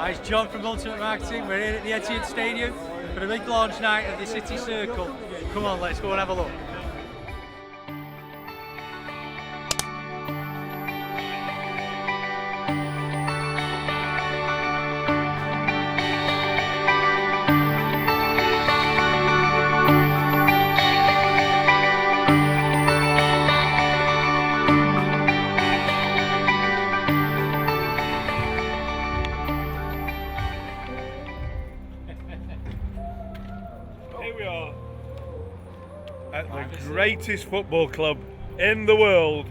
Hi, it's John from Ultimate Marketing. We're here at the Etihad Stadium for the big launch night of the City Circle. Come on, let's go and have a look. Here we are at the greatest football club in the world.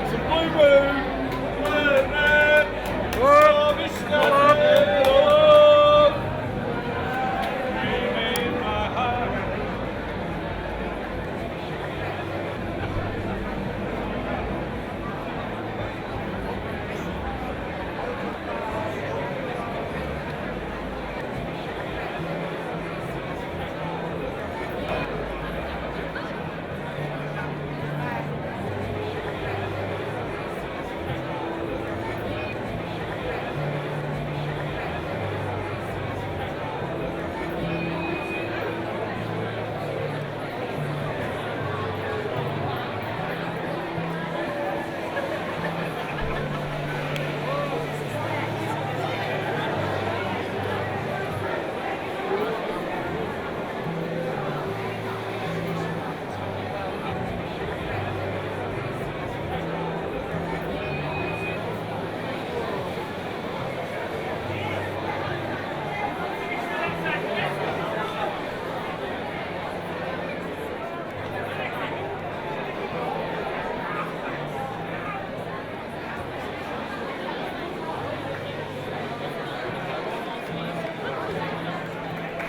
Some blue moon,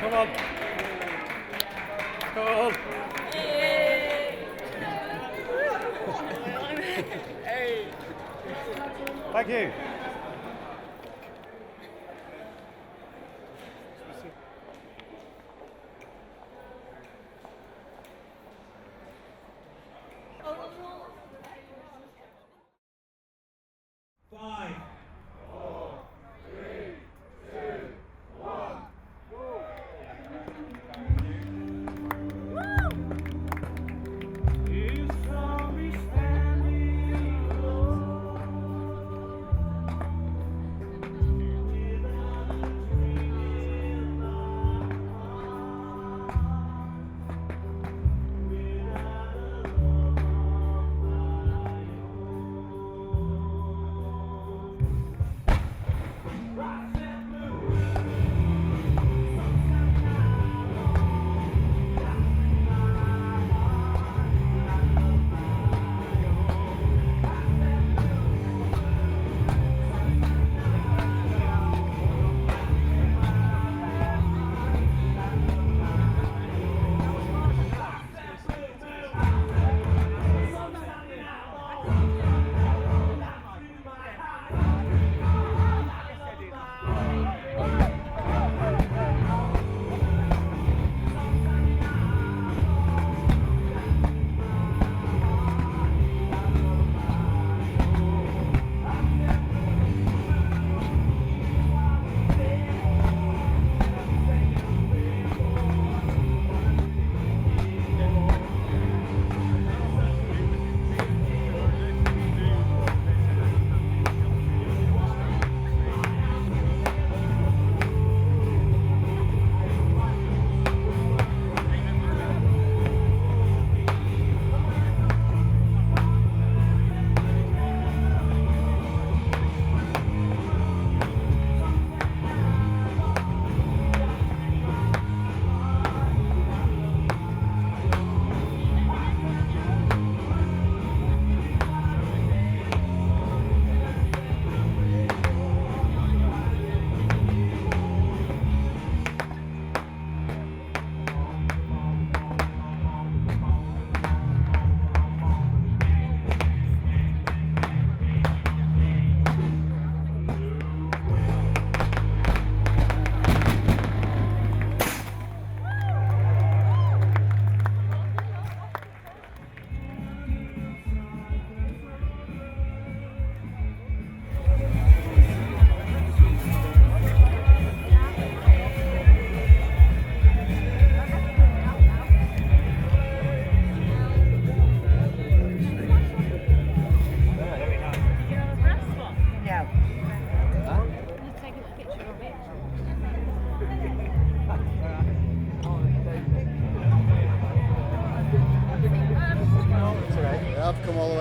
come on. Come on. Hey. Thank you. Five.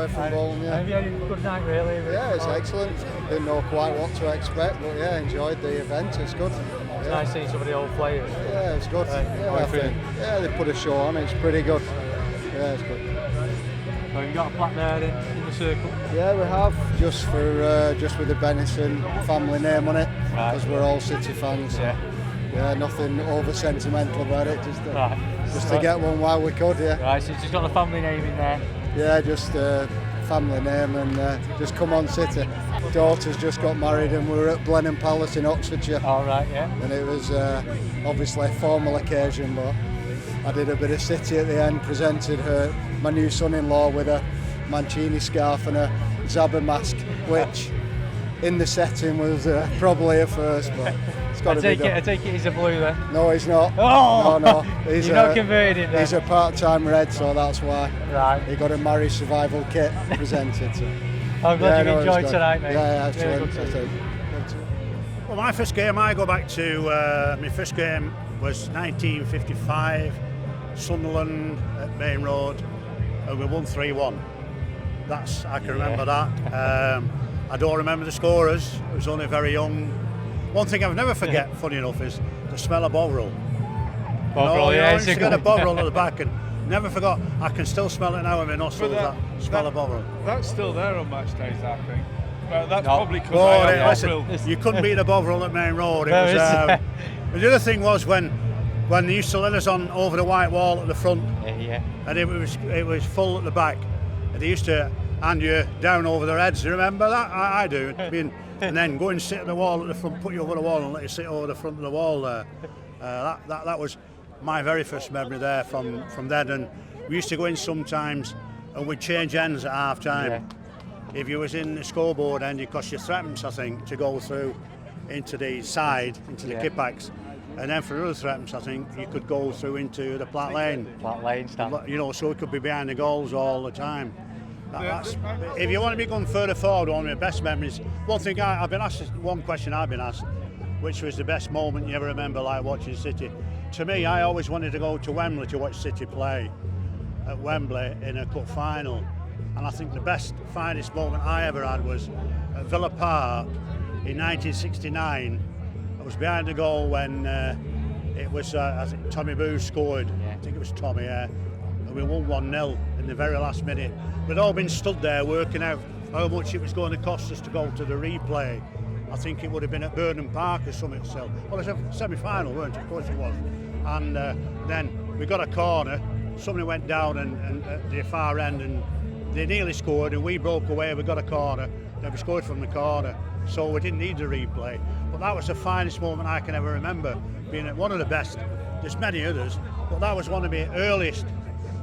away from Bolton. Yeah. Have you had a good night really? Yeah, it's excellent. Didn't know quite what to expect, but yeah, enjoyed the event. It's good. It's nice seeing some of the old players. Yeah, it's good. Yeah, they put a show on. It's pretty good. Yeah, it's good. So you've got a plaque there in the circle? Yeah, we have, just with the Benison family name on it, because we're all City fans. Yeah, nothing over sentimental about it, just to get one while we could. Yeah. Right, so it's just got a family name in there. Yeah, just family name and just come on City. Daughter's just got married and we were at Blenheim Palace in Oxfordshire. All right, yeah. And it was obviously a formal occasion, but I did a bit of City at the end, presented my new son-in-law with a Mancini scarf and a Zabba mask, which in the setting was probably a first, but it's got to be done. I take it he's a blue then? No, he's not. Oh! No. You're not converted him then? He's a part-time red, so that's why. Right. He got a Murray survival kit presented. So. I'm glad you enjoyed tonight, mate. Yeah, excellent. Well, my first game, I go back to, my first game was 1955, Sunderland at Main Road, and we won 3-1. I can remember that. I don't remember the scorers, I was only very young. One thing I've never forget, funny enough, is the smell of Bovril. Bovril, I used to get a Bovril at the back and never forgot. I can still smell it now in my nostrils, that smell of Bovril. That's still there on match days, I think. But that's probably because listen, you couldn't beat a Bovril at Main Road. It was, the other thing was when they used to let us on over the white wall at the front, and it was full at the back, and they used to hand you down over their heads. Do you remember that? I do. And then go and sit at the wall at the front, put you over the wall and let you sit over the front of the wall there. That was my very first memory there from then. And we used to go in sometimes and we'd change ends at half time. If you was in the scoreboard end, it cost you threepence, I think, to go through into the side, into the kipbacks. And then for another threepence, I think, you could go through into the Platt Lane. Platt Lane stuff. You know, so it could be behind the goals all the time. If you want to be going further forward, one of my best memories. One thing I've been asked, one question I've been asked, which was the best moment you ever remember, like watching City. To me, I always wanted to go to Wembley to watch City play at Wembley in a cup final. And I think the best, finest moment I ever had was at Villa Park in 1969. I was behind the goal when it was, I think Tommy Booth scored. I think it was Tommy, and we won 1-0 in the very last minute. We'd all been stood there working out how much it was going to cost us to go to the replay. I think it would have been at Burnham Park or something. So, well, it's a semi-final, weren't it? Of course it was. And then we got a corner. Somebody went down and at the far end, and they nearly scored, and we broke away. We got a corner. Then we scored from the corner, so we didn't need the replay. But that was the finest moment I can ever remember, being at one of the best. There's many others, but that was one of my earliest,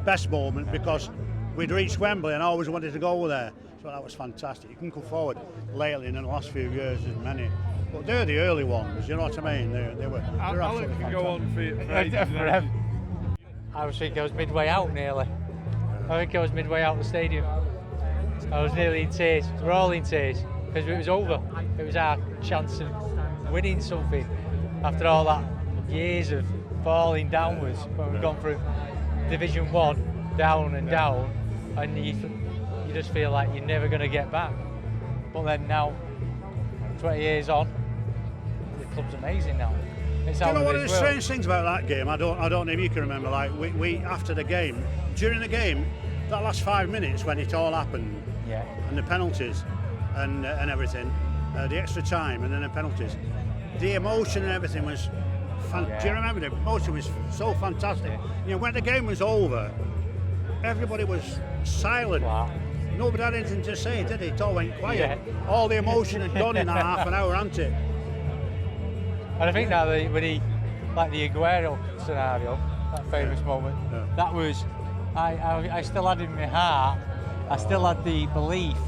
best moments, because we'd reached Wembley and I always wanted to go there. So that was fantastic. You can come forward lately in the last few years, there's many. But they're the early ones, you know what I mean? They were absolutely fantastic. Go on for I was thinking I was midway out nearly. I think I was midway out the stadium. I was nearly in tears. We're all in tears because it was over. It was our chance of winning something after all that years of falling downwards. When we've gone through Division 1, down and down, and you just feel like you're never going to get back. But then now, 20 years on, the club's amazing now. It's you know one of the strange things about that game? I don't know if you can remember. Like we after the game, during the game, that last 5 minutes when it all happened, and the penalties, and everything, the extra time, and then the penalties, the emotion and everything was. Do you remember the emotion was so fantastic? You know, when the game was over, everybody was silent. Wow. Nobody had anything to say, did it? It all went quiet. All the emotion had gone in that half an hour, hadn't it? And I think now when he, like the Aguero scenario, that famous moment, that was, I still had in my heart, I still had the belief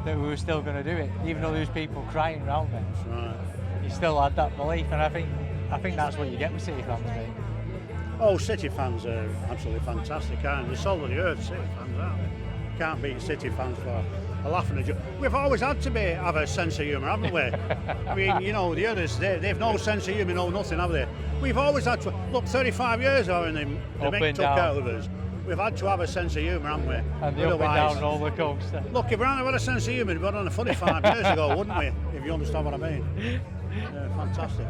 that we were still going to do it, even though there was people crying around me. Right. You still had that belief, and I think that's what you get with City fans, mate. Oh, City fans are absolutely fantastic, aren't they? They're soul of the earth, City fans, aren't they? Can't beat City fans for a laugh and a joke. We've always had to have a sense of humour, haven't we? I mean, you know, the others, they've no sense of humour, no nothing, have they? We've always had to. Look, 35 years are in the Mick took out of us. we've had to have a sense of humour, haven't we? And the up and down roller coaster. Look, if we hadn't had a sense of humour, we'd been on a funny 5 years ago, wouldn't we? If you understand what I mean. Yeah, fantastic.